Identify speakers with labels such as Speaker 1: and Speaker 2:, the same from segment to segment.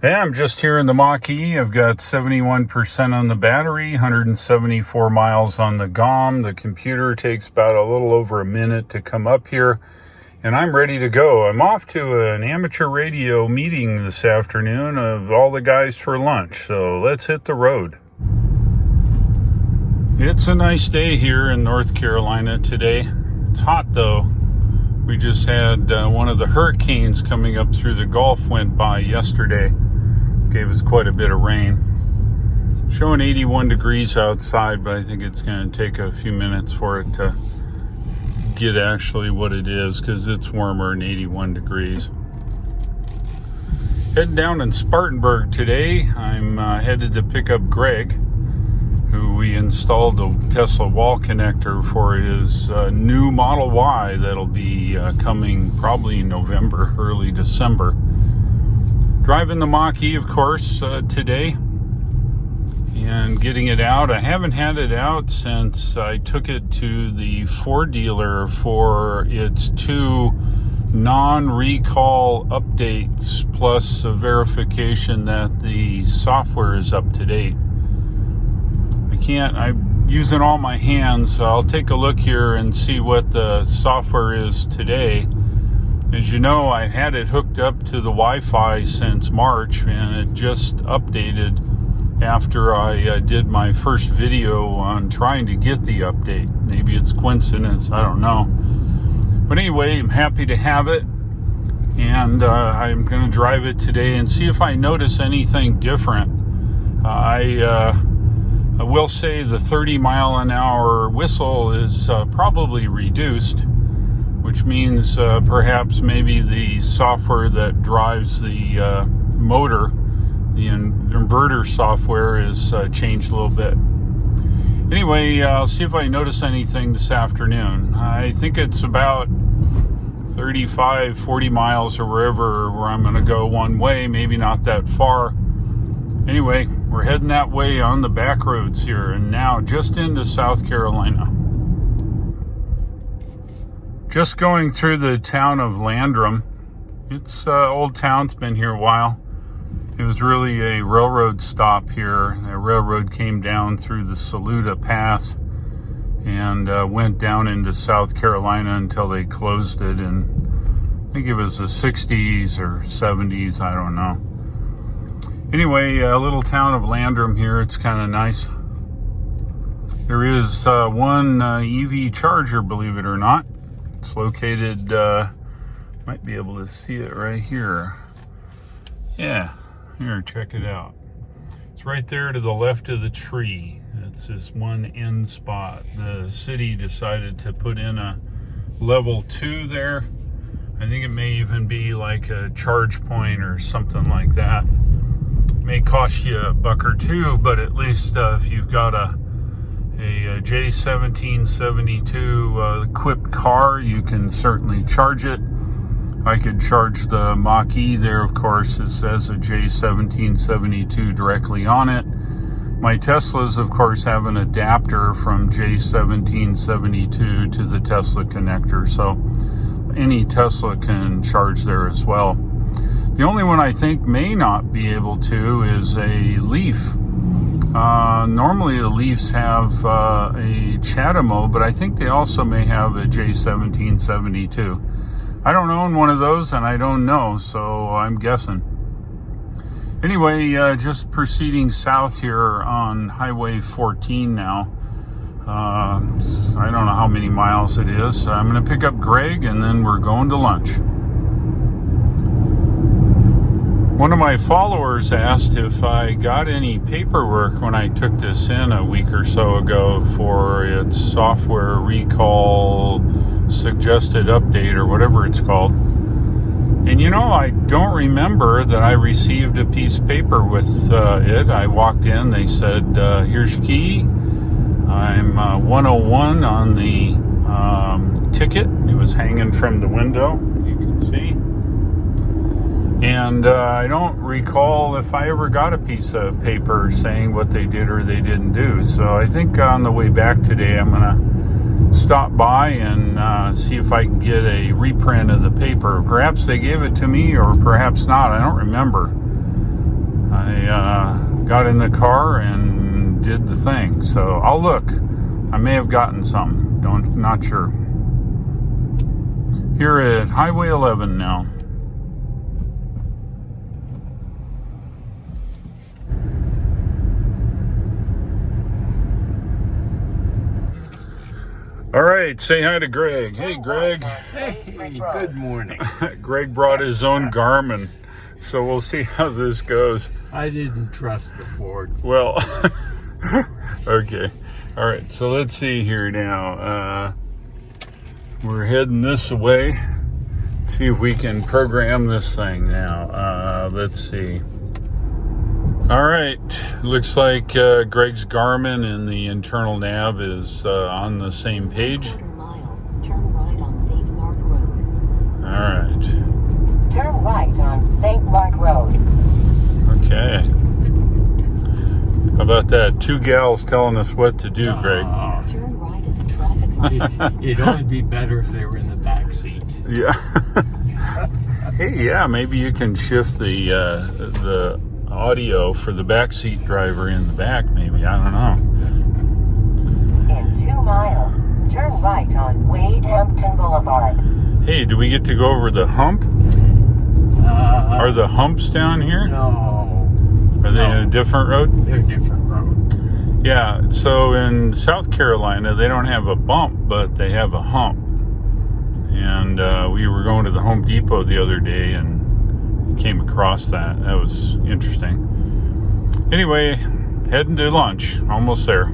Speaker 1: Okay, I'm just here in the Mach-E. I've got 71% on the battery, 174 miles on the GOM. The computer takes about a little over a minute to come up here, and I'm ready to go. I'm off to an amateur radio meeting this afternoon of all the guys for lunch, so let's hit the road. It's a nice day here in North Carolina today. It's hot though. We just had one of the hurricanes coming up through the Gulf went by yesterday. Gave us quite a bit of rain. Showing 81 degrees outside, but I think it's going to take a few minutes for it to get actually what it is, because it's warmer than 81 degrees. Heading down in Spartanburg today. I'm headed to pick up Greg, who we installed the Tesla wall connector for his new Model Y that'll be coming probably in November, early December. Driving the Mach-E, of course, today and getting it out. I haven't had it out since I took it to the Ford dealer for its 2 non-recall updates plus a verification that the software is up to date. I'm using all my hands, so I'll take a look here and see what the software is today. As you know, I had it hooked up to the Wi-Fi since March, and it just updated after I did my first video on trying to get the update. Maybe it's coincidence, I don't know. But anyway, I'm happy to have it, and I'm going to drive it today and see if I notice anything different. I will say the 30-mile-an-hour whistle is probably reduced, which means perhaps maybe the software that drives the motor, the inverter software, is changed a little bit. Anyway, I'll see if I notice anything this afternoon. I think it's about 35, 40 miles or wherever where I'm going to go one way, maybe not that far. Anyway, we're heading that way on the back roads here, and now just into South Carolina. Just going through the town of Landrum. It's an old town, it's been here a while. It was really a railroad stop here. The railroad came down through the Saluda Pass and went down into South Carolina until they closed it in, I think it was the 60s or 70s, I don't know. Anyway, a little town of Landrum here. It's kind of nice. There is one EV charger, believe it or not. It's located, might be able to see it right here. Yeah, here, check it out. It's right there to the left of the tree. It's this one end spot. The city decided to put in a level 2 there. I think it may even be like a charge point or something like that. May cost you $1 or $2, but at least if you've got a J1772 equipped car, you can certainly charge it. I could charge the Mach-E there, of course. It says a J1772 directly on it. My Teslas, of course, have an adapter from J1772 to the Tesla connector, so any Tesla can charge there as well. The only one I think may not be able to is a Leaf. Normally the Leafs have a Chatamo, but I think they also may have a J1772. I don't own one of those, and I don't know, so I'm guessing. Anyway, just proceeding south here on Highway 14 now. I don't know how many miles it is. I'm going to pick up Greg, and then we're going to lunch. One of my followers asked if I got any paperwork when I took this in a week or so ago for its software recall suggested update or whatever it's called. And you know, I don't remember that I received a piece of paper with it. I walked in, they said, here's your key. I'm 101 on the ticket. It was hanging from the window, you can see. And I don't recall if I ever got a piece of paper saying what they did or they didn't do. So I think on the way back today, I'm going to stop by and see if I can get a reprint of the paper. Perhaps they gave it to me or perhaps not. I don't remember. I got in the car and did the thing. So I'll look. I may have gotten some. Not sure. Here at Highway 11 now. All right, say hi to Greg. Hey, Greg.
Speaker 2: Hey, good morning.
Speaker 1: Greg brought his own Garmin, so we'll see how this goes.
Speaker 2: I didn't trust the Ford.
Speaker 1: Well, okay. All right, so let's see here now. We're heading this way. Let's see if we can program this thing now. Let's see. All right, looks like Greg's Garmin and the internal nav is on the same page.
Speaker 3: Turn right on St. Mark Road.
Speaker 1: All right.
Speaker 3: Turn right on St. Mark Road.
Speaker 1: Okay. How about that? Two gals telling us what to do, Greg.
Speaker 3: Turn right at the traffic light.
Speaker 2: It'd only be better if they were in the back seat.
Speaker 1: Yeah. Hey, yeah, maybe you can shift the audio for the backseat driver in the back, maybe. I don't know.
Speaker 3: In 2 miles, turn right on Wade Hampton Boulevard.
Speaker 1: Hey, do we get to go over the hump? Are the humps down here?
Speaker 2: No.
Speaker 1: Are they in a different road?
Speaker 2: They're a different road.
Speaker 1: Yeah, so in South Carolina, they don't have a bump, but they have a hump. And we were going to the Home Depot the other day and came across that. That was interesting. Anyway, heading to lunch. Almost there.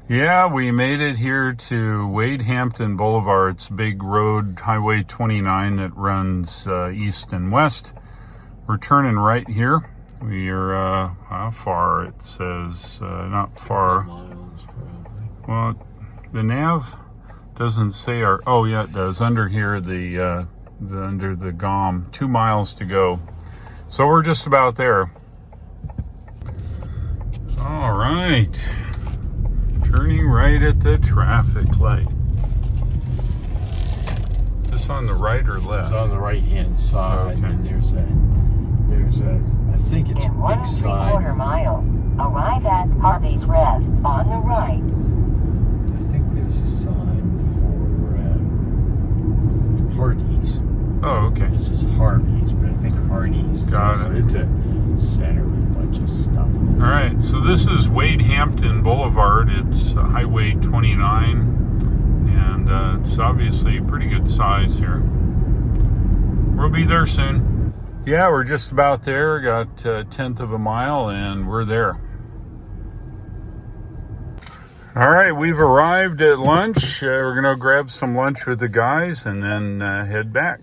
Speaker 1: Yeah, we made it here to Wade Hampton Boulevard. It's a big road, Highway 29, that runs east and west. We're turning right here. We are, how far? It says, not far.
Speaker 2: Miles, probably.
Speaker 1: Well, the nav doesn't say our, oh yeah, it does. Under here, under the GOM, 2 miles to go. So we're just about there. All right. Turning right at the traffic light. Is this on the right or left?
Speaker 2: It's on the right-hand side,
Speaker 1: Okay.
Speaker 2: and there's a, I think it's a
Speaker 3: In 1
Speaker 2: big sign.
Speaker 3: 3/4 miles, arrive at Harvey's Rest on the right.
Speaker 2: I think there's a sign for Hardee's.
Speaker 1: Oh, okay.
Speaker 2: This is Harvey's, but I think Hardee's.
Speaker 1: Got it.
Speaker 2: It's a center with a bunch of stuff.
Speaker 1: All right, so this is Wade Hampton Boulevard. It's Highway 29, and it's obviously a pretty good size here. We'll be there soon. Yeah, we're just about there. Got a 1/10 of a mile, and we're there. All right, we've arrived at lunch. We're going to grab some lunch with the guys and then head back.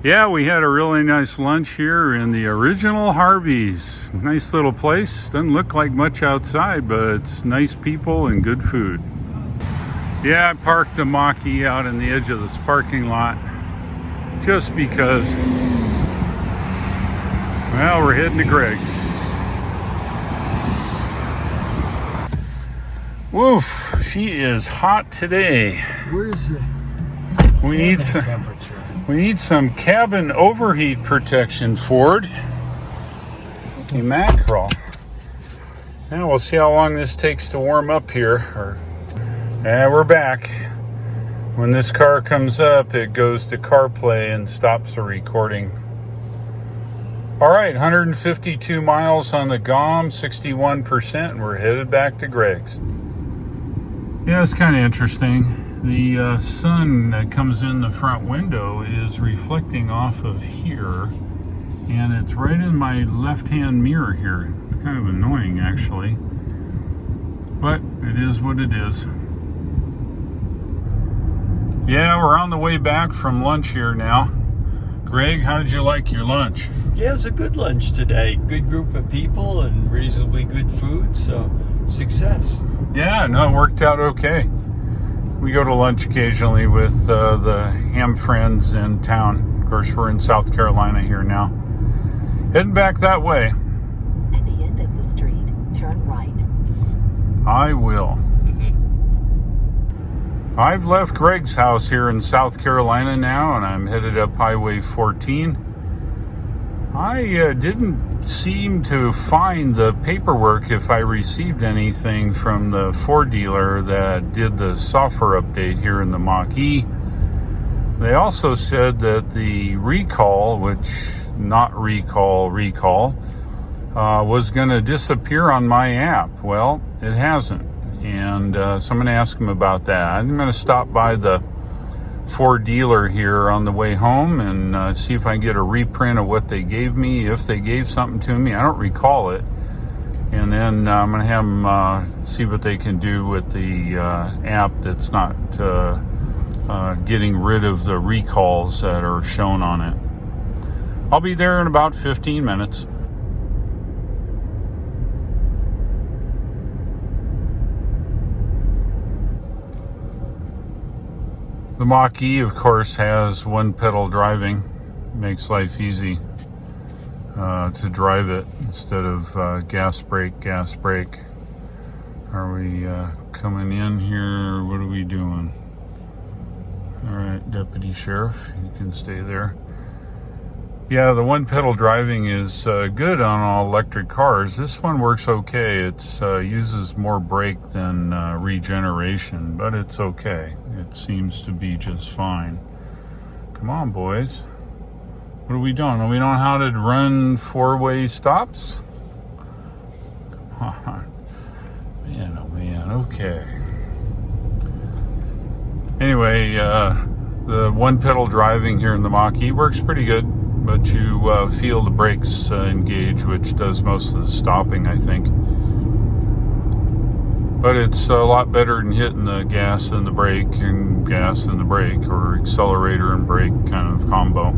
Speaker 1: Yeah, we had a really nice lunch here in the original Harvey's. Nice little place. Doesn't look like much outside, but it's nice people and good food. Yeah, I parked the Mach out in the edge of this parking lot just because, well, we're heading to Greg's. Woof, she is hot today.
Speaker 2: Where's the
Speaker 1: We need some.
Speaker 2: temperature?
Speaker 1: We need some cabin overheat protection, Ford. Holy mackerel. Now we'll see how long this takes to warm up here. Yeah, we're back. When this car comes up, it goes to CarPlay and stops the recording. All right, 152 miles on the GOM, 61%, and we're headed back to Greg's. Yeah, it's kind of interesting. The sun that comes in the front window is reflecting off of here, and it's right in my left-hand mirror here. It's kind of annoying, actually, but it is what it is. Yeah, we're on the way back from lunch here now. Greg, how did you like your lunch?
Speaker 2: Yeah, it was a good lunch today. Good group of people and reasonably good food, so success.
Speaker 1: Yeah, no, it worked out okay. We go to lunch occasionally with the ham friends in town. Of course, we're in South Carolina here now. Heading back that way.
Speaker 3: At the end of the street, turn right.
Speaker 1: I will. I've left Greg's house here in South Carolina now, and I'm headed up Highway 14. I didn't seem to find the paperwork if I received anything from the Ford dealer that did the software update here in the Mach-E. They also said that the recall, which not recall, was going to disappear on my app. Well, it hasn't. And so I'm going to ask them about that. I'm going to stop by the Ford dealer here on the way home and see if I can get a reprint of what they gave me, if they gave something to me. I don't recall it. And then I'm going to have them see what they can do with the app that's not getting rid of the recalls that are shown on it. I'll be there in about 15 minutes. The Mach-E, of course, has one pedal driving. Makes life easy to drive it instead of gas brake, gas brake. Are we coming in here? What are we doing? All right, Deputy Sheriff, you can stay there. Yeah, the one pedal driving is good on all electric cars. This one works okay. It uses more brake than regeneration, but it's okay. It seems to be just fine. Come on, boys. What are we doing? Are we know how to run four-way stops? Come on. Man, oh man, okay. Anyway, the one pedal driving here in the Mach-E works pretty good, but you feel the brakes engage, which does most of the stopping, I think. But it's a lot better than hitting the gas and the brake and gas and the brake, or accelerator and brake kind of combo.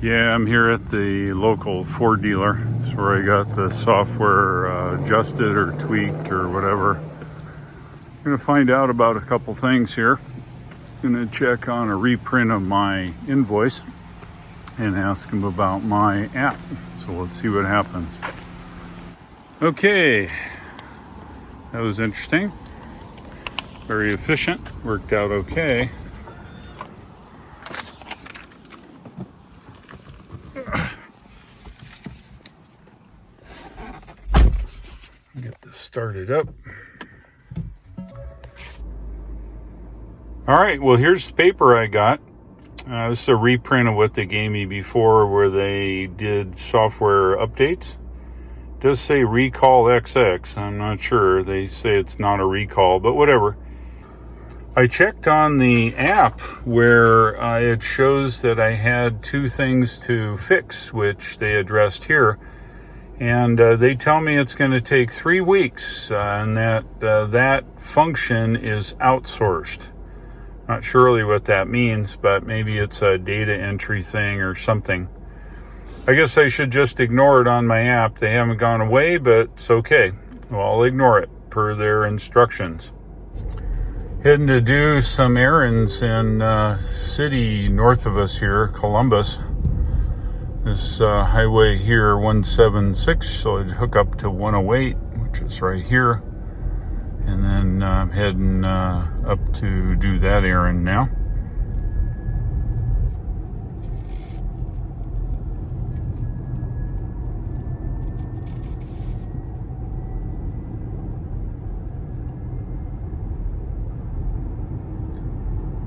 Speaker 1: Yeah, I'm here at the local Ford dealer. That's where I got the software adjusted or tweaked or whatever. I'm going to find out about a couple things here. I'm going to check on a reprint of my invoice and ask him about my app. So let's see what happens. Okay, that was interesting. Very efficient, worked out okay. Get this started up. All right, well, here's the paper I got. This is a reprint of what they gave me before where they did software updates. It does say recall XX. I'm not sure. They say it's not a recall, but whatever. I checked on the app where it shows that I had 2 things to fix, which they addressed here. And they tell me it's going to take 3 weeks and that that function is outsourced. Not sure really what that means, but maybe it's a data entry thing or something. I guess I should just ignore it on my app. They haven't gone away, but it's okay. Well, I'll ignore it per their instructions. Heading to do some errands in city north of us here, Columbus. This highway here, 176, so I'd hook up to 108, which is right here. And then I'm heading up to do that errand now.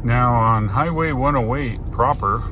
Speaker 1: Now on Highway 108 proper,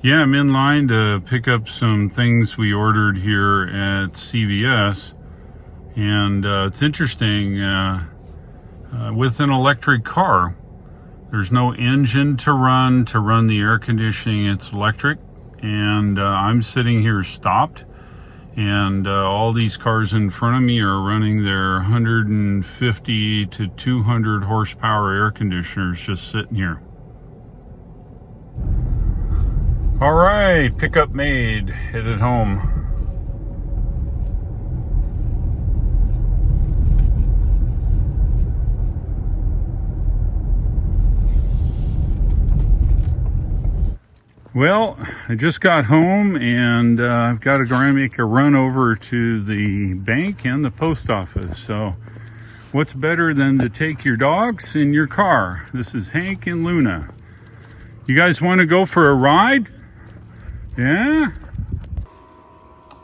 Speaker 1: yeah, I'm in line to pick up some things we ordered here at CVS. And it's interesting, with an electric car, there's no engine to run the air conditioning. It's electric. And I'm sitting here stopped. And all these cars in front of me are running their 150 to 200 horsepower air conditioners just sitting here. All right, pickup made, headed home. Well, I just got home and I've got to go and make a run over to the bank and the post office. So what's better than to take your dogs in your car? This is Hank and Luna. You guys want to go for a ride? Yeah?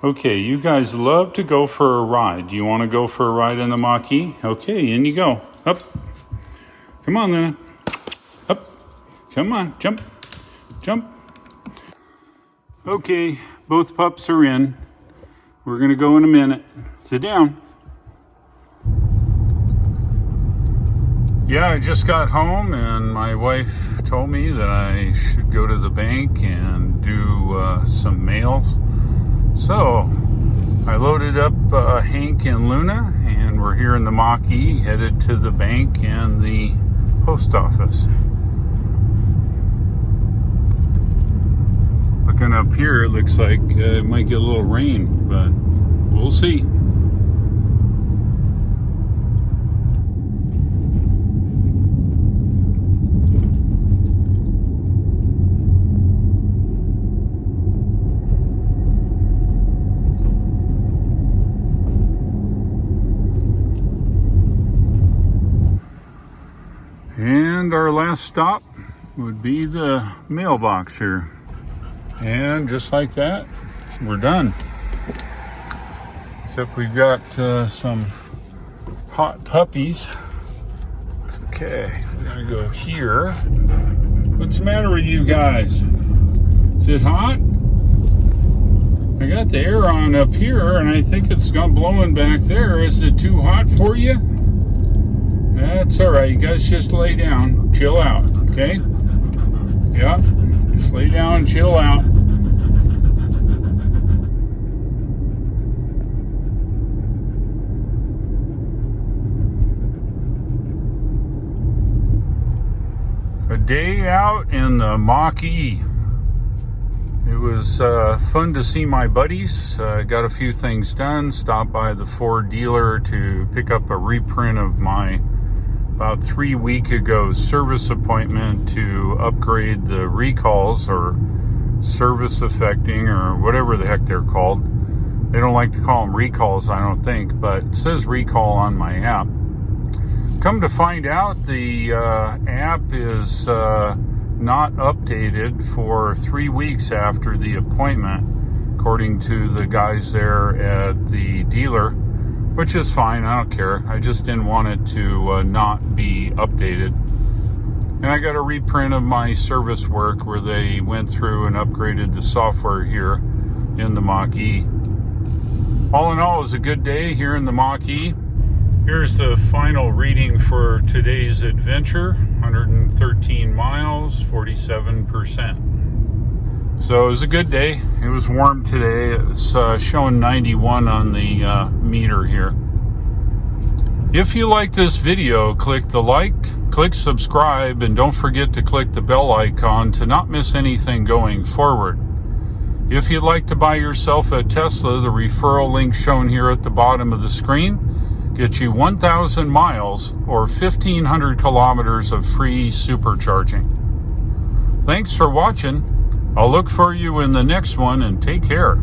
Speaker 1: Okay, you guys love to go for a ride. Do you want to go for a ride in the Mach-E? Okay, in you go. Up. Come on, Luna. Up. Come on, jump. Jump. Okay, both pups are in. We're going to go in a minute. Sit down. Yeah, I just got home and my wife told me that I should go to the bank and do some mails. So I loaded up Hank and Luna and we're here in the Mach-E headed to the bank and the post office. Looking up here, it looks like it might get a little rain, but we'll see. And our last stop would be the mailbox here. And just like that, we're done. Except we've got some hot puppies. It's okay. We're gonna go here. What's the matter with you guys? Is it hot? I got the air on up here and I think it's blowing back there. Is it too hot for you? That's all right. You guys just lay down, chill out, okay? Yeah, just lay down and chill out. A day out in the Mach-E. It was fun to see my buddies. Got a few things done. Stopped by the Ford dealer to pick up a reprint of my about 3 weeks ago service appointment to upgrade the recalls or service affecting or whatever the heck they're called. They don't like to call them recalls, I don't think, but it says recall on my app. Come to find out, the app is not updated for 3 weeks after the appointment, according to the guys there at the dealer, which is fine. I don't care. I just didn't want it to not be updated. And I got a reprint of my service work where they went through and upgraded the software here in the Mach-E. All in all, it was a good day here in the Mach-E. Here's the final reading for today's adventure, 113 miles, 47%. So it was a good day. It was warm today. It's showing 91 on the meter here. If you like this video, click the like, click subscribe, and don't forget to click the bell icon to not miss anything going forward. If you'd like to buy yourself a Tesla, the referral link shown here at the bottom of the screen gets you 1,000 miles or 1,500 kilometers of free supercharging. Thanks for watching. I'll look for you in the next one, and take care.